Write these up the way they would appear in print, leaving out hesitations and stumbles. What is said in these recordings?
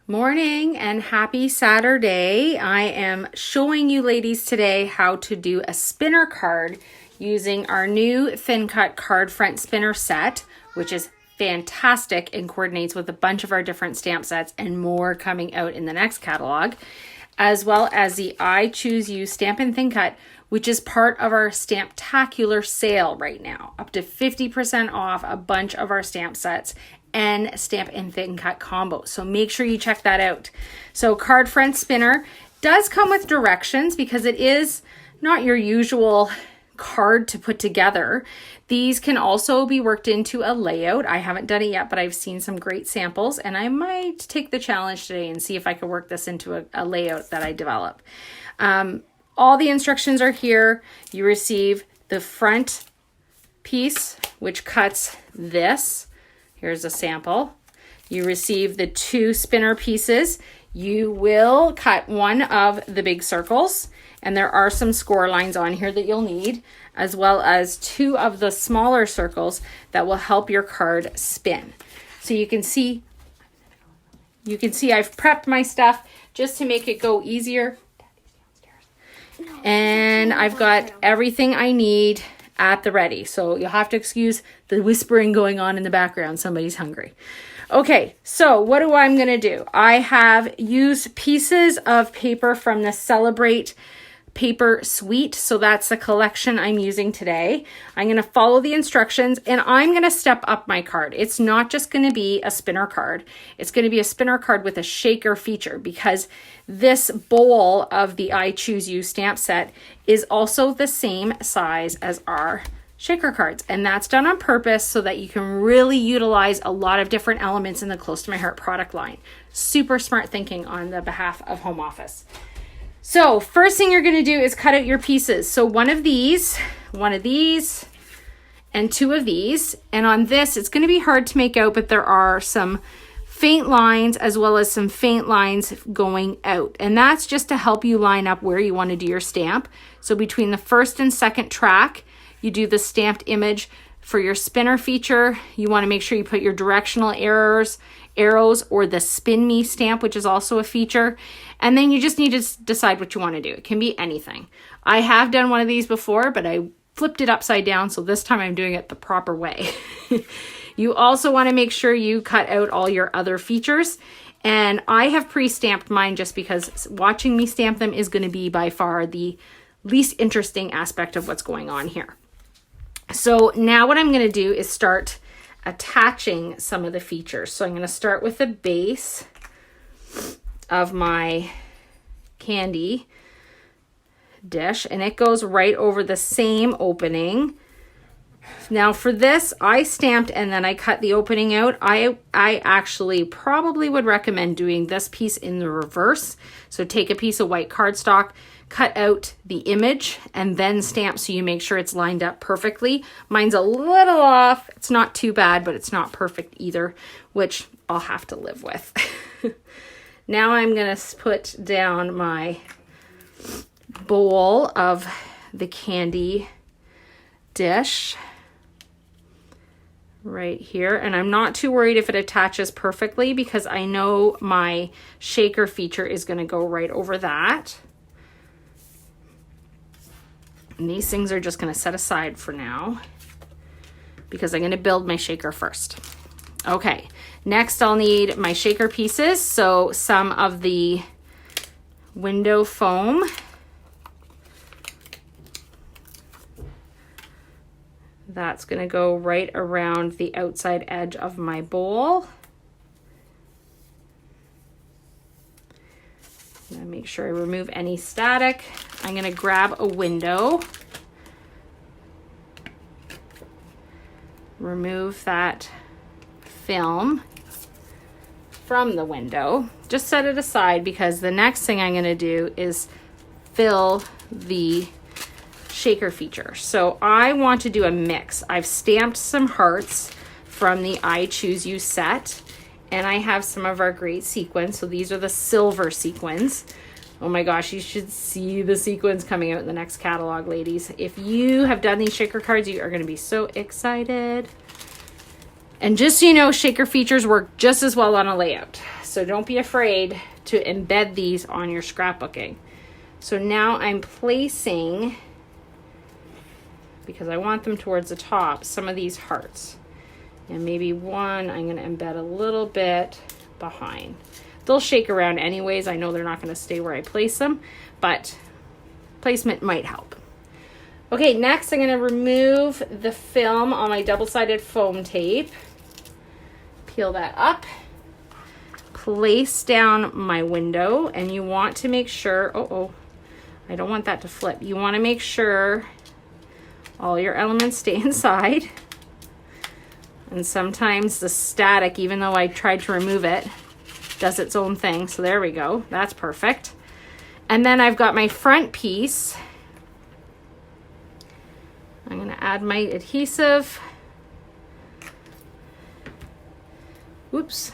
Morning and happy Saturday. I am showing you ladies today how to do a spinner card using our new thin cut card front spinner set, which is fantastic and coordinates with a bunch of our different stamp sets and more coming out in the next catalog, as well as the I Choose You Stampin' Thin Cut, which is part of our Stamptacular sale right now, up to 50% off a bunch of our stamp sets and Stampin' Thin Cut combo. So make sure you check that out. So card front spinner does come with directions because it is not your usual card to put together. These can also be worked into a layout. I haven't done it yet, but I've seen some great samples and I might take the challenge today and see if I can work this into a layout that I develop. All the instructions are here. You receive the front piece, which cuts this. Here's a sample. You receive the two spinner pieces. You will cut one of the big circles, and there are some score lines on here that you'll need, as well as two of the smaller circles that will help your card spin. So you can see I've prepped my stuff just to make it go easier. And I've got everything I need at the ready. So you'll have to excuse the whispering going on in the background. Somebody's hungry. Okay, so what I'm going to do? I have used pieces of paper from the Celebrate paper suite. So that's the collection I'm using today. I'm going to follow the instructions and I'm going to step up my card. It's not just going to be a spinner card. It's going to be a spinner card with a shaker feature because this bowl of the I Choose You stamp set is also the same size as our shaker cards. And that's done on purpose so that you can really utilize a lot of different elements in the Close to My Heart product line. Super smart thinking on the behalf of home office. So first thing you're going to do is cut out your pieces. So one of these, and two of these. And on this, it's going to be hard to make out, but there are some faint lines as well as some faint lines going out. And that's just to help you line up where you want to do your stamp. So between the first and second track, you do the stamped image. For your spinner feature, you want to make sure you put your directional arrows or the Spin Me stamp, which is also a feature. And then you just need to decide what you want to do. It can be anything. I have done one of these before, but I flipped it upside down. So this time I'm doing it the proper way. You also want to make sure you cut out all your other features. And I have pre-stamped mine just because watching me stamp them is going to be by far the least interesting aspect of what's going on here. So now what I'm going to do is start attaching some of the features. So I'm going to start with the base of my candy dish, and it goes right over the same opening. Now for this, I stamped and then I cut the opening out. I actually probably would recommend doing this piece in the reverse. So take a piece of white cardstock, cut out the image, and then stamp so you make sure it's lined up perfectly. Mine's a little off. It's not too bad, but it's not perfect either, which I'll have to live with. Now I'm going to put down my bowl of the candy dish right here. And I'm not too worried if it attaches perfectly because I know my shaker feature is going to go right over that. And these things are just going to set aside for now because I'm going to build my shaker first. Okay, next I'll need my shaker pieces. So some of the window foam. That's going to go right around the outside edge of my bowl. I'm going to make sure I remove any static. I'm going to grab a window. Remove that film from the window. Just set it aside because the next thing I'm going to do is fill the shaker feature. So I want to do a mix. I've stamped some hearts from the I Choose You set, and I have some of our great sequins. So these are the silver sequins. Oh my gosh, you should see the sequins coming out in the next catalog, ladies. If you have done these shaker cards, you are going to be so excited. And just so you know, shaker features work just as well on a layout. So don't be afraid to embed these on your scrapbooking. So now I'm placing, because I want them towards the top, some of these hearts. And maybe one I'm going to embed a little bit behind. They'll shake around anyways. I know they're not going to stay where I place them, but placement might help. Okay, next I'm going to remove the film on my double-sided foam tape. Peel that up. Place down my window, and you want to make sure, I don't want that to flip. You want to make sure all your elements stay inside. And sometimes the static, even though I tried to remove it, does its own thing. So there we go. That's perfect. And then I've got my front piece. I'm going to add my adhesive. Oops.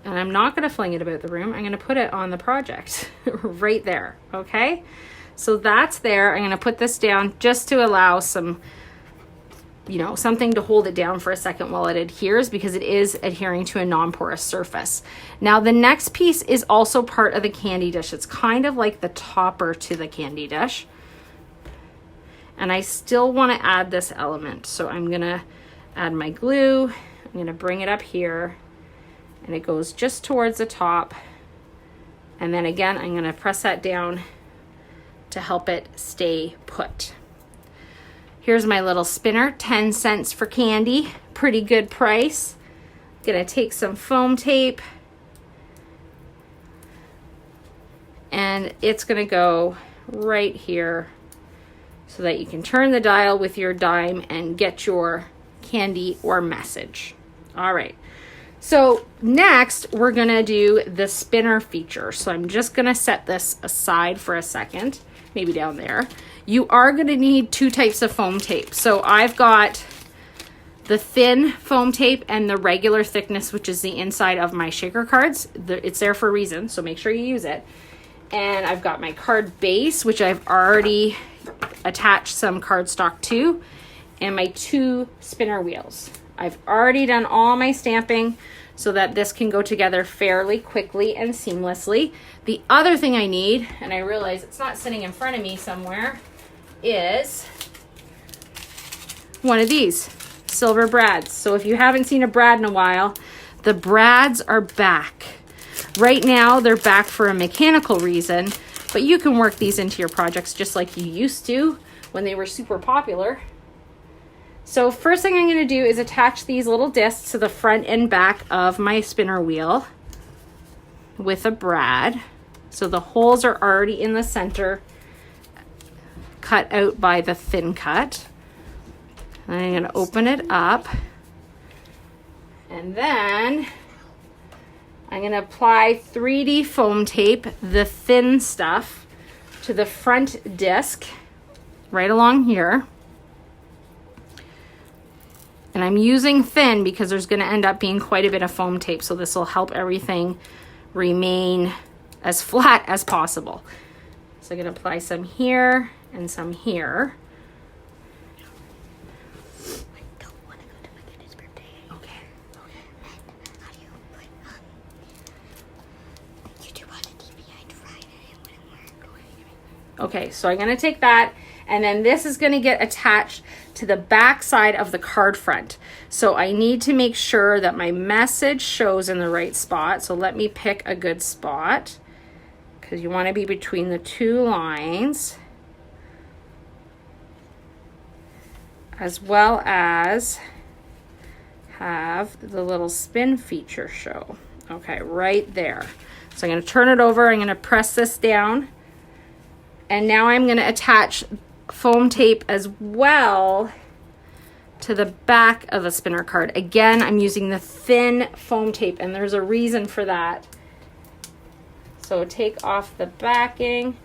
And I'm not going to fling it about the room. I'm going to put it on the project right there. Okay. So that's there. I'm going to put this down just to allow some, something to hold it down for a second while it adheres, because it is adhering to a non-porous surface. Now the next piece is also part of the candy dish. It's kind of like the topper to the candy dish. And I still want to add this element. So I'm going to add my glue. I'm going to bring it up here, and it goes just towards the top. And then again, I'm going to press that down to help it stay put. Here's my little spinner, 10 cents for candy, pretty good price. Gonna take some foam tape, and it's gonna go right here so that you can turn the dial with your dime and get your candy or message. All right, so next we're gonna do the spinner feature. So I'm just gonna set this aside for a second, maybe down there. You are going to need two types of foam tape. So I've got the thin foam tape and the regular thickness, which is the inside of my shaker cards. It's there for a reason, so make sure you use it. And I've got my card base, which I've already attached some cardstock to, and my two spinner wheels. I've already done all my stamping so that this can go together fairly quickly and seamlessly. The other thing I need, and I realize it's not sitting in front of me somewhere, is one of these silver brads. So if you haven't seen a brad in a while, the brads are back. Right now they're back for a mechanical reason, but you can work these into your projects just like you used to when they were super popular. So first thing I'm going to do is attach these little discs to the front and back of my spinner wheel with a brad. So the holes are already in the center, cut out by the thin cut. And I'm going to open it up, and then I'm going to apply 3D foam tape, the thin stuff, to the front disc right along here. And I'm using thin because there's going to end up being quite a bit of foam tape, so this will help everything remain as flat as possible. So I'm going to apply some here and some here. I don't want to go to my kid's birthday. Okay. How do you put YouTube on the TV? I tried it, it wouldn't work. Okay, so I'm going to take that, and then this is going to get attached to the back side of the card front. So I need to make sure that my message shows in the right spot. So let me pick a good spot, because you want to be between the two lines, as well as have the little spin feature show. Okay, right there. So I'm going to turn it over. I'm going to press this down. And now I'm going to attach foam tape as well to the back of the spinner card. Again, I'm using the thin foam tape, and there's a reason for that. So take off the backing,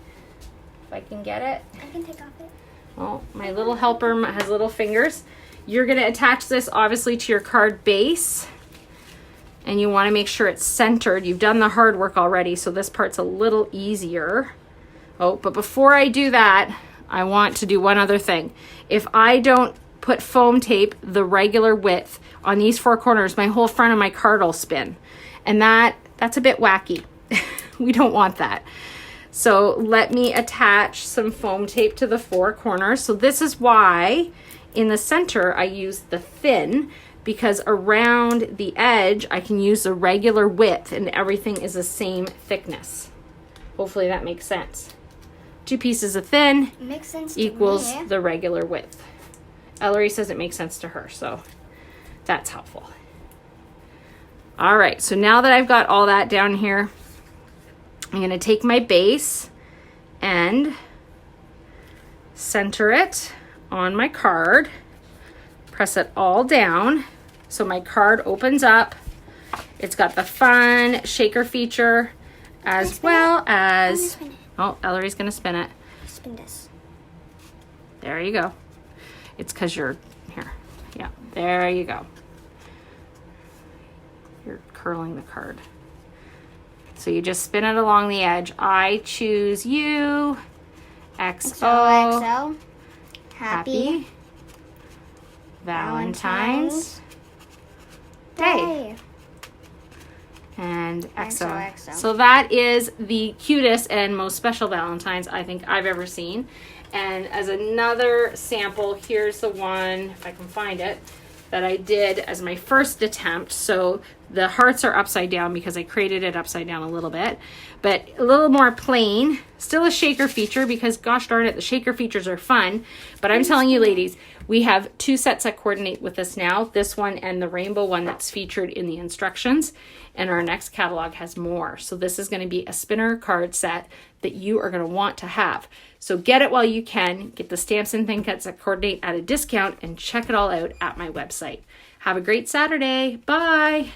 if I can get it. I can take off it. Oh, my little helper has little fingers. You're going to attach this obviously to your card base, and you want to make sure it's centered. You've done the hard work already, so this part's a little easier. Oh, but before I do that, I want to do one other thing. If I don't put foam tape the regular width on these four corners, my whole front of my card will spin. And that's a bit wacky. We don't want that. So let me attach some foam tape to the 4 corners. So this is why in the center I use the thin, because around the edge I can use the regular width and everything is the same thickness. Hopefully that makes sense. 2 pieces of thin Makes sense equals to me. the regular width. Ellery says it makes sense to her, so that's helpful. All right, so now that I've got all that down here, I'm going to take my base and center it on my card. Press it all down so my card opens up. It's got the fun shaker feature as well as... Oh, Ellery's going to spin it. Spin this. There you go. It's because you're here. Yeah, there you go. You're curling the card. So you just spin it along the edge. I choose you. XO. XO. Happy Valentine's Day. And XO. XO. So that is the cutest and most special Valentine's I think I've ever seen. And as another sample, here's the one, if I can find it, that I did as my first attempt. So the hearts are upside down because I created it upside down a little bit, but a little more plain. Still a shaker feature because gosh darn it, the shaker features are fun. But I'm telling you ladies, we have 2 sets that coordinate with this now. This one and the rainbow one that's featured in the instructions. And our next catalog has more. So this is going to be a spinner card set that you are going to want to have. So get it while you can. Get the stamps and thin cuts that coordinate at a discount and check it all out at my website. Have a great Saturday. Bye.